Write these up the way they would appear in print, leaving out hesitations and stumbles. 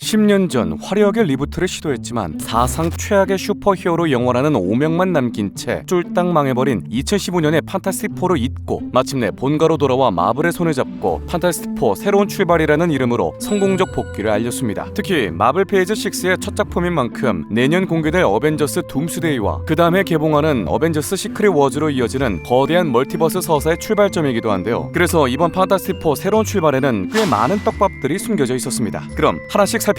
10년 전 화려하게 리부트를 시도했지만 사상 최악의 슈퍼히어로 영화라는 오명만 남긴 채 쫄딱 망해버린 2015년의 판타스틱4를 잊고 마침내 본가로 돌아와 마블의 손을 잡고 판타스틱4 새로운 출발이라는 이름으로 성공적 복귀를 알렸습니다. 특히 마블 페이즈 6의 첫 작품인 만큼 내년 공개될 어벤져스 둠스데이와 그 다음에 개봉하는 어벤져스 시크릿 워즈로 이어지는 거대한 멀티버스 서사의 출발점이기도 한데요. 그래서 이번 판타스틱4 새로운 출발에는 꽤 많은 떡밥들이 숨겨져 있었습니다. 그럼 하나씩 살펴볼게요.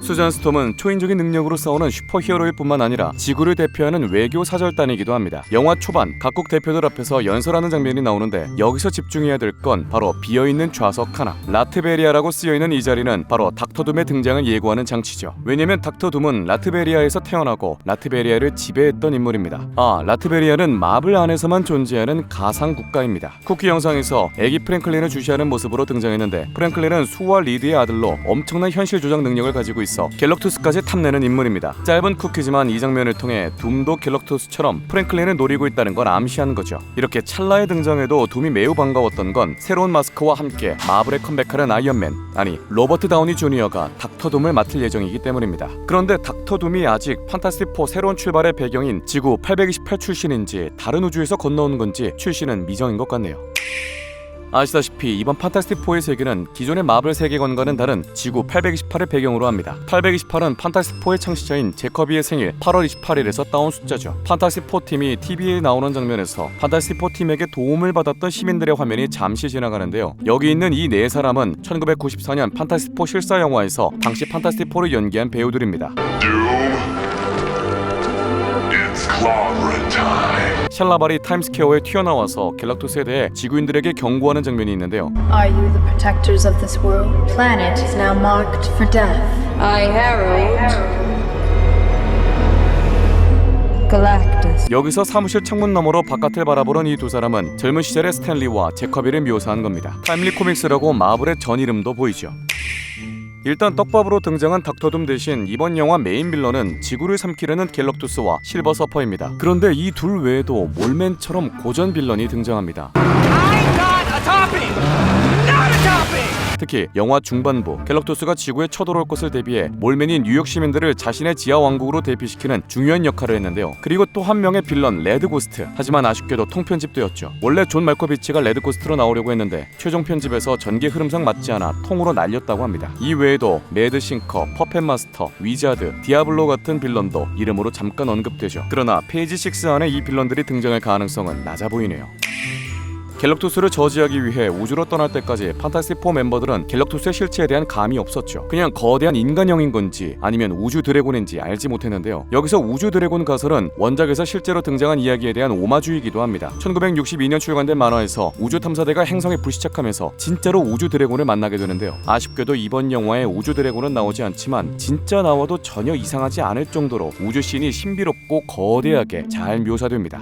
수잔 스톰은 초인적인 능력으로 싸우는 슈퍼히어로일 뿐만 아니라 지구를 대표하는 외교 사절단이기도 합니다. 영화 초반 각국 대표들 앞에서 연설하는 장면이 나오는데 여기서 집중해야 될 건 바로 비어있는 좌석 하나. 라트베리아라고 쓰여있는 이 자리는 바로 닥터둠의 등장을 예고하는 장치죠. 왜냐면 닥터둠은 라트베리아에서 태어나고 라트베리아를 지배했던 인물입니다. 라트베리아는 마블 안에서만 존재하는 가상 국가입니다. 쿠키 영상에서 애기 프랭클린을 주시하는 모습으로 등장했는데, 프랭클린은 수와 리드의 아들로 엄청난 현실 조작 능력을 가지고 있어 갤럭투스까지 탐내는 인물입니다. 짧은 쿠키지만 이 장면을 통해 둠도 갤럭투스처럼 프랭클린을 노리고 있다는 걸 암시하는 거죠. 이렇게 찰나의 등장에도 둠이 매우 반가웠던 건 새로운 마스크와 함께 마블에 컴백하는 아이언맨, 아니 로버트 다우니 주니어가 닥터 둠을 맡을 예정이기 때문입니다. 그런데 닥터 둠이 아직 판타스틱4 새로운 출발의 배경인 지구 828 출신인지 다른 우주에서 건너온 건지 출신은 미정인 것 같네요. 아시다시피 이번 판타스틱4의 세계는 기존의 마블 세계관과는 다른 지구 828을 배경으로 합니다. 828은 판타스틱4의 창시자인 제커비의 생일 8월 28일에서 따온 숫자죠. 판타스틱4 팀이 TV에 나오는 장면에서 판타스틱4 팀에게 도움을 받았던 시민들의 화면이 잠시 지나가는데요. 여기 있는 이 네 사람은 1994년 판타스틱4 실사 영화에서 당시 판타스틱4를 연기한 배우들입니다. 샬라발이 타임스퀘어에 튀어나와서 갤럭투스에 대해 지구인들에게 경고하는 장면이 있는데요. Are you the protectors of this world? Planet is now marked for death. I herald Galactus. 여기서 사무실 창문 너머로 바깥을 바라보는 이 두 사람은 젊은 시절의 스탠리와 제커비를 묘사한 겁니다. 타임리 코믹스라고 마블의 전 이름도 보이죠. 일단 떡밥으로 등장한 닥터둠 대신 이번 영화 메인 빌런은 지구를 삼키려는 갤럭투스와 실버 서퍼입니다. 그런데 이 둘 외에도 몰맨처럼 고전 빌런이 등장합니다. 특히 영화 중반부 갤럭투스가 지구에 쳐들어올 것을 대비해 몰맨이 뉴욕 시민들을 자신의 지하 왕국으로 대피시키는 중요한 역할을 했는데요. 그리고 또 한 명의 빌런 레드 고스트. 하지만 아쉽게도 통편집되었죠. 원래 존 말코비치가 레드 고스트로 나오려고 했는데 최종 편집에서 전개 흐름상 맞지 않아 통으로 날렸다고 합니다. 이 외에도 매드 싱커, 퍼펫 마스터, 위자드, 디아블로 같은 빌런도 이름으로 잠깐 언급되죠. 그러나 페이지 6 안에 이 빌런들이 등장할 가능성은 낮아 보이네요. 갤럭투스를 저지하기 위해 우주로 떠날 때까지 판타스틱4 멤버들은 갤럭투스의 실체에 대한 감이 없었죠. 그냥 거대한 인간형인 건지 아니면 우주 드래곤인지 알지 못했는데요. 여기서 우주 드래곤 가설은 원작에서 실제로 등장한 이야기에 대한 오마주이기도 합니다. 1962년 출간된 만화에서 우주 탐사대가 행성에 불시착하면서 진짜로 우주 드래곤을 만나게 되는데요. 아쉽게도 이번 영화에 우주 드래곤은 나오지 않지만 진짜 나와도 전혀 이상하지 않을 정도로 우주 씬이 신비롭고 거대하게 잘 묘사됩니다.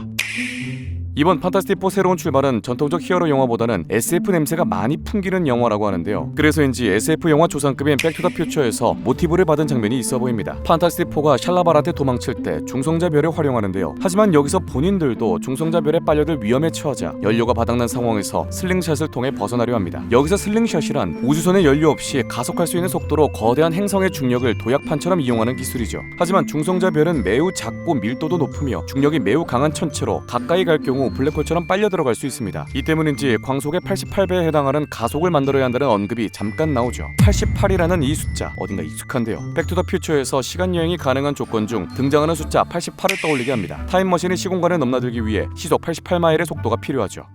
이번 판타스틱4 새로운 출발은 전통적 히어로 영화보다는 SF 냄새가 많이 풍기는 영화라고 하는데요. 그래서인지 SF 영화 조상급인 백투더퓨처에서 모티브를 받은 장면이 있어 보입니다. 판타스틱4가 샬라발한테 도망칠 때 중성자별을 활용하는데요. 하지만 여기서 본인들도 중성자별에 빨려들 위험에 처하자 연료가 바닥난 상황에서 슬링샷을 통해 벗어나려 합니다. 여기서 슬링샷이란 우주선에 연료 없이 가속할 수 있는 속도로 거대한 행성의 중력을 도약판처럼 이용하는 기술이죠. 하지만 중성자별은 매우 작고 밀도도 높으며 중력이 매우 강한 천체로 가까이 갈 경우 블랙홀처럼 빨려 들어갈 수 있습니다. 이 때문인지 광속의 88배에 해당하는 가속을 만들어야 한다는 언급이 잠깐 나오죠. 88이라는 이 숫자 어딘가 익숙한데요. 백투더퓨처에서 시간여행이 가능한 조건 중 등장하는 숫자 88을 떠올리게 합니다. 타임머신이 시공간을 넘나들기 위해 시속 88마일의 속도가 필요하죠.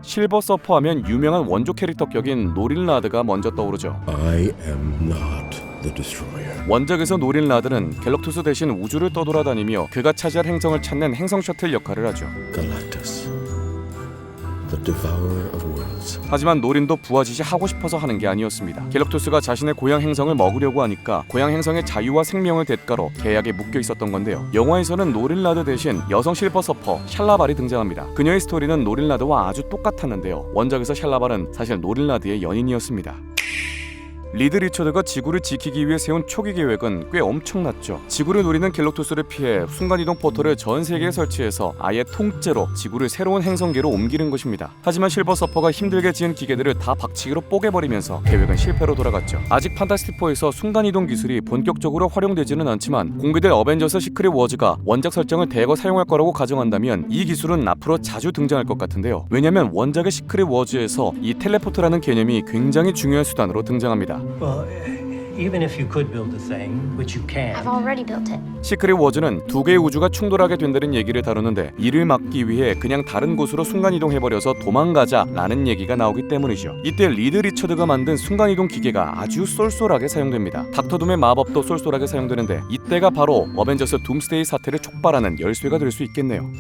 실버 서퍼 하면 유명한 원조 캐릭터 격인 노린 라드가 먼저 떠오르죠. I am not the destroyer. 원작에서 노린 라드는 갤럭투스 대신 우주를 떠돌아다니며 그가 차지할 행성을 찾는 행성 셔틀 역할을 하죠. Galactus, the devourer of worlds. 하지만 노린도 부하짓이 하고 싶어서 하는 게 아니었습니다. 갤럭투스가 자신의 고향 행성을 먹으려고 하니까 고향 행성의 자유와 생명을 대가로 계약에 묶여 있었던 건데요. 영화에서는 노린 라드 대신 여성 실버 서퍼 샬라발이 등장합니다. 그녀의 스토리는 노린 라드와 아주 똑같았는데요. 원작에서 샬라발은 사실 노린 라드의 연인이었습니다. 리드 리처드가 지구를 지키기 위해 세운 초기 계획은 꽤 엄청났죠. 지구를 노리는 갤럭토스를 피해 순간이동 포털을 전 세계에 설치해서 아예 통째로 지구를 새로운 행성계로 옮기는 것입니다. 하지만 실버 서퍼가 힘들게 지은 기계들을 다 박치기로 뽀개버리면서 계획은 실패로 돌아갔죠. 아직 판타스틱4에서 순간이동 기술이 본격적으로 활용되지는 않지만 공개될 어벤져스 시크릿 워즈가 원작 설정을 대거 사용할 거라고 가정한다면 이 기술은 앞으로 자주 등장할 것 같은데요. 왜냐면 원작의 시크릿 워즈에서 이 텔레포트라는 개념이 굉장히 중요한 수단으로 등장합니다. Well, even if you could build a thing, which you can. I've already built it. 시크릿 워즈는 두 개의 우주가 충돌하게 된다는 얘기를 다루는데 이를 막기 위해 그냥 다른 곳으로 순간이동해버려서 도망가자라는 얘기가 나오기 때문이죠. 이때 리드 리처드가 만든 순간이동 기계가 아주 쏠쏠하게 사용됩니다. 닥터둠의 마법도 쏠쏠하게 사용되는데 이때가 바로 어벤져스 둠스데이 사태를 촉발하는 열쇠가 될 수 있겠네요.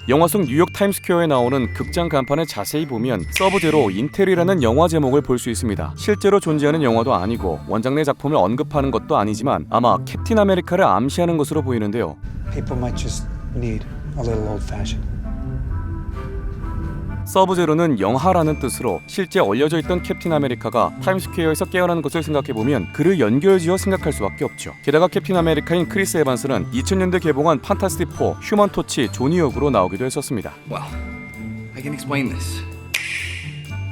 영화 속 뉴욕 타임스퀘어에 나오는 극장 간판을 자세히 보면 서브제로 인텔이라는 영화 제목을 볼 수 있습니다. 실제로 존재하는 영화도 아니고 원작 내 작품을 언급하는 것도 아니지만 아마 캡틴 아메리카를 암시하는 것으로 보이는데요. People might just need a little old-fashioned. 서브제로는 영하라는 뜻으로 실제 얼려져 있던 캡틴 아메리카가 타임스퀘어에서 깨어난 것을 생각해보면 그를 연결지어 생각할 수밖에 없죠. 게다가 캡틴 아메리카인 크리스 에반스는 2000년대 개봉한 판타스틱4 휴먼 토치 조니 역으로 나오기도 했었습니다. Well, I can explain this.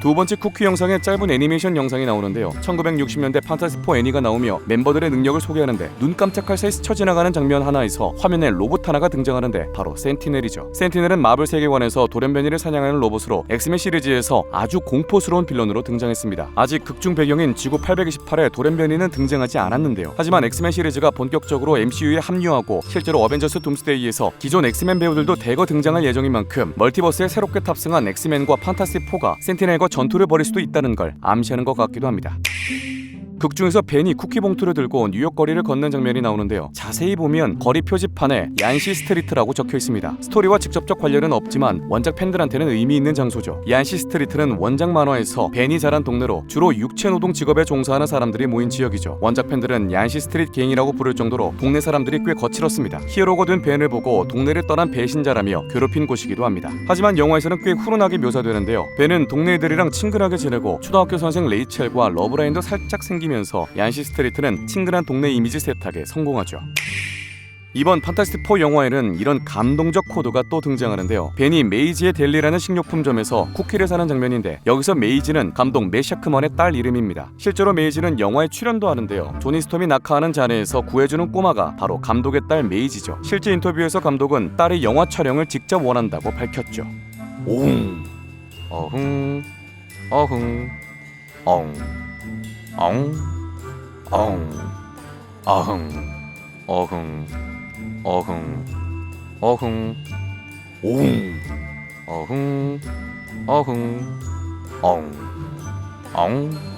두 번째 쿠키 영상에 짧은 애니메이션 영상이 나오는데요. 1960년대 판타스틱4 애니가 나오며 멤버들의 능력을 소개하는데 눈 깜짝할 사이 스쳐 지나가는 장면 하나에서 화면에 로봇 하나가 등장하는데 바로 센티넬이죠. 센티넬은 마블 세계관에서 돌연변이를 사냥하는 로봇으로 엑스맨 시리즈에서 아주 공포스러운 빌런으로 등장했습니다. 아직 극중 배경인 지구 828에 돌연변이는 등장하지 않았는데요. 하지만 엑스맨 시리즈가 본격적으로 MCU에 합류하고 실제로 어벤져스 둠스데이에서 기존 엑스맨 배우들도 대거 등장할 예정인 만큼 멀티버스에 새롭게 탑승한 엑스맨과 판타스틱4가 센티넬과 전투를 벌일 수도 있다는 걸 암시하는 것 같기도 합니다. 극중에서 벤이 쿠키 봉투를 들고 뉴욕 거리를 걷는 장면이 나오는데요. 자세히 보면 거리 표지판에 얀시 스트리트라고 적혀 있습니다. 스토리와 직접적 관련은 없지만 원작 팬들한테는 의미 있는 장소죠. 얀시 스트리트는 원작 만화에서 벤이 자란 동네로 주로 육체노동 직업에 종사하는 사람들이 모인 지역이죠. 원작 팬들은 얀시 스트리트 갱이라고 부를 정도로 동네 사람들이 꽤 거칠었습니다. 히어로가 된 벤을 보고 동네를 떠난 배신자라며 괴롭힌 곳이기도 합니다. 하지만 영화에서는 꽤 훈훈하게 묘사되는데요. 벤은 동네 애들이랑 친근하게 지내고 초등학교 선생 레이첼과 러브라인도 살짝 생기면서 얀시 스트리트는 친근한 동네 이미지 세탁에 성공하죠. 이번 판타스틱4 영화에는 이런 감동적 코드가 또 등장하는데요. 벤이 메이지의 델리라는 식료품점에서 쿠키를 사는 장면인데 여기서 메이지는 감독 맷 샤크먼의 딸 이름입니다. 실제로 메이지는 영화에 출연도 하는데요. 조니 스톰이 낙하하는 잔해에서 구해주는 꼬마가 바로 감독의 딸 메이지죠. 실제 인터뷰에서 감독은 딸의 영화 촬영을 직접 원한다고 밝혔죠. 옹 어흥 어흥 엉 엉 엉 어흥 어흥 어흥 어흥 옹 어흥 어흥 엉 엉